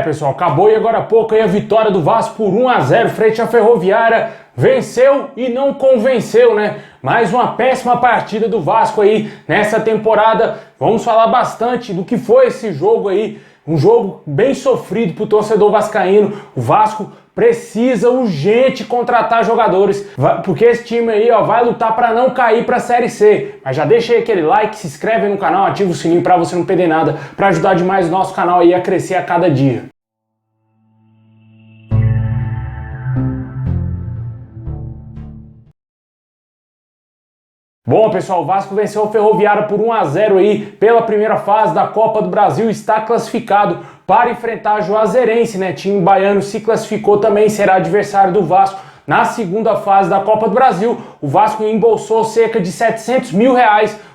Pessoal, acabou e agora há pouco aí a vitória do Vasco por 1-0 frente à Ferroviária. Venceu e não convenceu, né? Mais uma péssima partida do Vasco aí nessa temporada. Vamos falar bastante do que foi esse jogo aí. Um jogo bem sofrido pro torcedor vascaíno. O Vasco precisa urgente contratar jogadores, porque esse time aí vai lutar para não cair para a Série C. Mas já deixa aí aquele like, se inscreve no canal, ativa o sininho para você não perder nada, para ajudar demais o nosso canal aí a crescer a cada dia. Bom, pessoal, o Vasco venceu o Ferroviária por 1-0 aí pela primeira fase da Copa do Brasil, está classificado para enfrentar a Juazeirense, né? Time baiano se classificou também, será adversário do Vasco na segunda fase da Copa do Brasil. O Vasco embolsou cerca de R$700 mil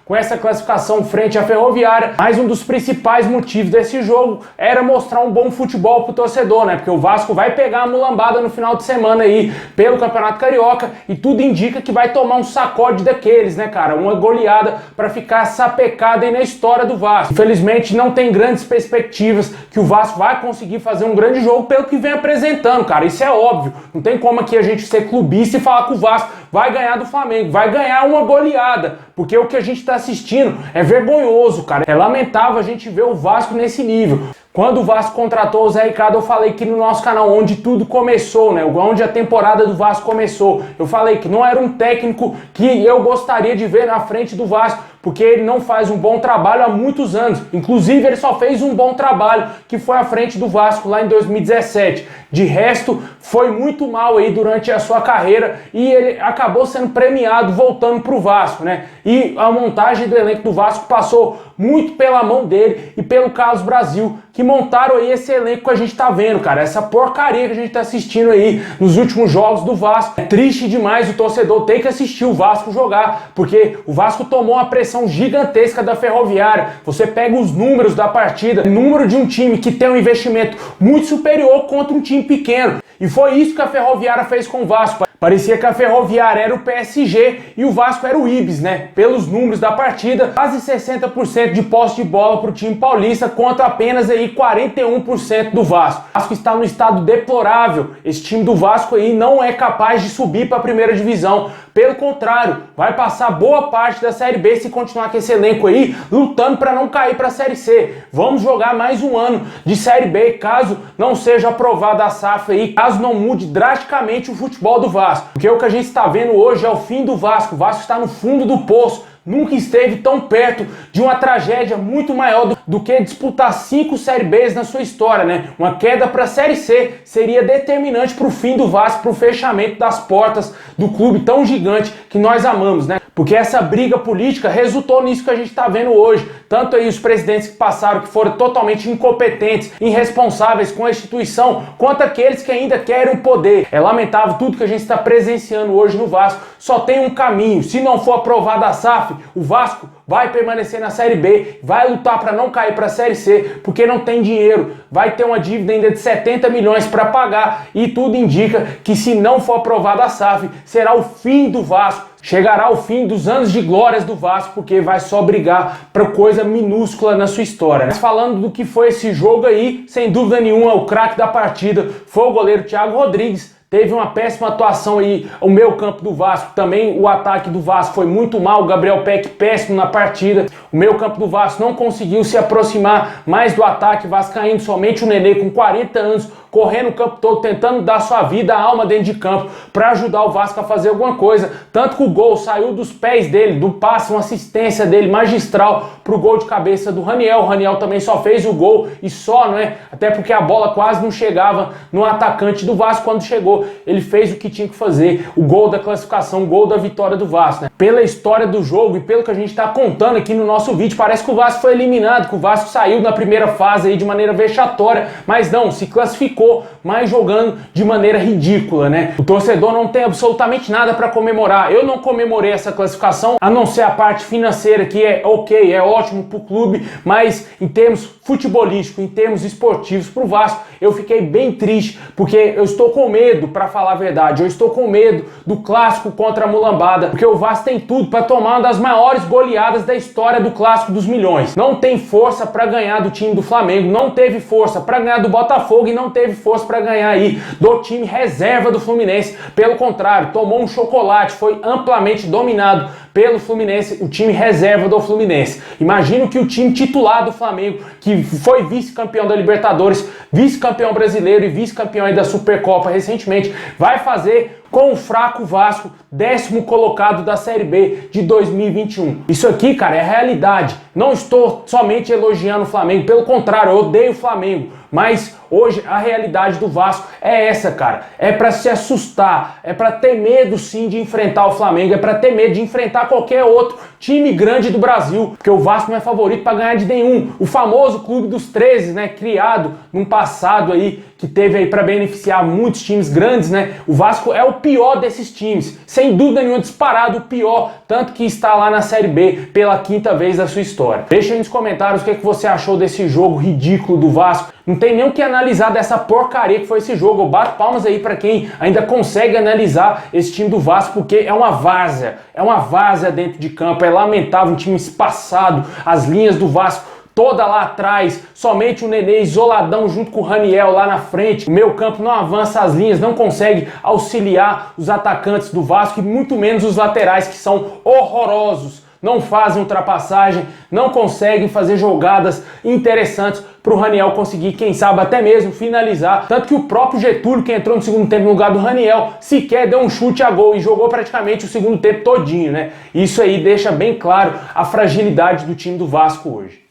com essa classificação frente à Ferroviária. Mas um dos principais motivos desse jogo era mostrar um bom futebol pro torcedor, né? Porque o Vasco vai pegar a mulambada no final de semana aí pelo Campeonato Carioca e tudo indica que vai tomar um sacode daqueles, né, cara? Uma goleada para ficar sapecado aí na história do Vasco. Infelizmente não tem grandes perspectivas que o Vasco vai conseguir fazer um grande jogo pelo que vem apresentando, cara. Isso é óbvio. Não tem como aqui a gente ser clubista e falar que o Vasco vai ganhar do Flamengo, vai ganhar uma goleada, porque o que a gente está assistindo é vergonhoso, cara. É lamentável a gente ver o Vasco nesse nível. Quando o Vasco contratou o Zé Ricardo, eu falei que no nosso canal, onde tudo começou, né? Onde a temporada do Vasco começou, eu falei que não era um técnico que eu gostaria de ver na frente do Vasco, porque ele não faz um bom trabalho há muitos anos. Inclusive, ele só fez um bom trabalho, que foi à frente do Vasco lá em 2017. De resto, foi muito mal aí durante a sua carreira e ele acabou sendo premiado voltando pro Vasco, né? E a montagem do elenco do Vasco passou muito pela mão dele e pelo Carlos Brasil, que montaram aí esse elenco que a gente tá vendo, cara. Essa porcaria que a gente tá assistindo aí nos últimos jogos do Vasco. É triste demais o torcedor ter que assistir o Vasco jogar, porque o Vasco tomou uma pressão gigantesca da Ferroviária. Você pega os números da partida, número de um time que tem um investimento muito superior contra um time pequeno. E foi isso que a Ferroviária fez com o Vasco. Parecia que a Ferroviária era o PSG e o Vasco era o Ibis, né? Pelos números da partida, quase 60% de posse de bola para o time paulista contra apenas aí 41% do Vasco. O Vasco está no estado deplorável. Esse time do Vasco aí não é capaz de subir para a primeira divisão. Pelo contrário, vai passar boa parte da Série B se continuar com esse elenco aí, lutando para não cair para a Série C. Vamos jogar mais um ano de Série B, caso não seja aprovada a SAF aí, caso não mude drasticamente o futebol do Vasco. Porque o que a gente está vendo hoje é o fim do Vasco. O Vasco está no fundo do poço. Nunca esteve tão perto de uma tragédia muito maior do que disputar 5 Série Bs na sua história, né? Uma queda para a Série C seria determinante para o fim do Vasco, para o fechamento das portas do clube tão gigante que nós amamos, né? Porque essa briga política resultou nisso que a gente está vendo hoje. Tanto aí os presidentes que passaram, que foram totalmente incompetentes, irresponsáveis com a instituição, quanto aqueles que ainda querem o poder. É lamentável tudo que a gente está presenciando hoje no Vasco. Só tem um caminho. Se não for aprovada a SAF, o Vasco vai permanecer na Série B, vai lutar para não cair para a Série C, porque não tem dinheiro, vai ter uma dívida ainda de 70 milhões para pagar e tudo indica que se não for aprovada a SAF, será o fim do Vasco. Chegará o fim dos anos de glórias do Vasco, porque vai só brigar para coisa minúscula na sua história, né? Mas falando do que foi esse jogo aí, sem dúvida nenhuma, o craque da partida foi o goleiro Thiago Rodrigues. Teve uma péssima atuação aí, o meio campo do Vasco, também o ataque do Vasco foi muito mal, o Gabriel Peck péssimo na partida, o meio campo do Vasco não conseguiu se aproximar mais do ataque vascaíno, somente o Nenê com 40 anos, correndo o campo todo, tentando dar sua vida, a alma dentro de campo, para ajudar o Vasco a fazer alguma coisa, tanto que o gol saiu dos pés dele, do passe, uma assistência dele magistral pro gol de cabeça do Raniel. O Raniel também só fez o gol e só, não é? Até porque a bola quase não chegava no atacante do Vasco quando chegou. Ele fez o que tinha que fazer, o gol da classificação, o gol da vitória do Vasco, né? Pela história do jogo e pelo que a gente está contando aqui no nosso vídeo, parece que o Vasco foi eliminado, que o Vasco saiu na primeira fase aí de maneira vexatória, mas não, se classificou, mas jogando de maneira ridícula, né? O torcedor não tem absolutamente nada para comemorar. Eu não comemorei essa classificação, a não ser a parte financeira, que é ok, é ótimo pro clube, mas em termos futebolístico, em termos esportivos para o Vasco, eu fiquei bem triste, porque eu estou com medo, para falar a verdade, eu estou com medo do clássico contra a Mulambada, porque o Vasco tem tudo para tomar uma das maiores goleadas da história do clássico dos milhões. Não tem força para ganhar do time do Flamengo, não teve força para ganhar do Botafogo e não teve força para ganhar aí do time reserva do Fluminense. Pelo contrário, tomou um chocolate, foi amplamente dominado pelo Fluminense, o time reserva do Fluminense. Imagino que o time titular do Flamengo, que foi vice-campeão da Libertadores, vice-campeão brasileiro e vice-campeão aí da Supercopa recentemente, vai fazer com o fraco Vasco, 10º colocado da Série B de 2021. Isso aqui, cara, é a realidade. Não estou somente elogiando o Flamengo, pelo contrário, eu odeio o Flamengo. Mas hoje a realidade do Vasco é essa, cara. É pra se assustar, é pra ter medo sim de enfrentar o Flamengo, é pra ter medo de enfrentar qualquer outro time grande do Brasil, porque o Vasco não é favorito pra ganhar de nenhum. O famoso Clube dos 13, né, criado num passado aí, que teve aí pra beneficiar muitos times grandes, né? O Vasco é o pior desses times, sem dúvida nenhuma, disparado o pior, tanto que está lá na Série B pela 5ª vez da sua história. Deixa aí nos comentários o que você achou desse jogo ridículo do Vasco. Não tem nem o que analisar dessa porcaria que foi esse jogo. Eu bato palmas aí pra quem ainda consegue analisar esse time do Vasco, porque é uma várzea dentro de campo, é lamentável, um time espaçado, as linhas do Vasco toda lá atrás, somente o Nenê isoladão junto com o Raniel lá na frente. O meio campo não avança as linhas, não consegue auxiliar os atacantes do Vasco e muito menos os laterais, que são horrorosos. Não fazem ultrapassagem, não conseguem fazer jogadas interessantes para o Raniel conseguir, quem sabe, até mesmo finalizar. Tanto que o próprio Getúlio, que entrou no segundo tempo no lugar do Raniel, sequer deu um chute a gol e jogou praticamente o segundo tempo todinho, né? Isso aí deixa bem claro a fragilidade do time do Vasco hoje.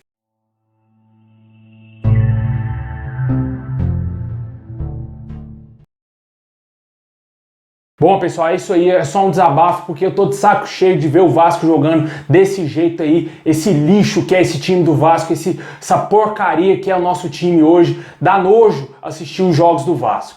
Bom, pessoal, é isso aí, é só um desabafo, porque eu tô de saco cheio de ver o Vasco jogando desse jeito aí, esse lixo que é esse time do Vasco, essa porcaria que é o nosso time hoje. Dá nojo assistir os jogos do Vasco.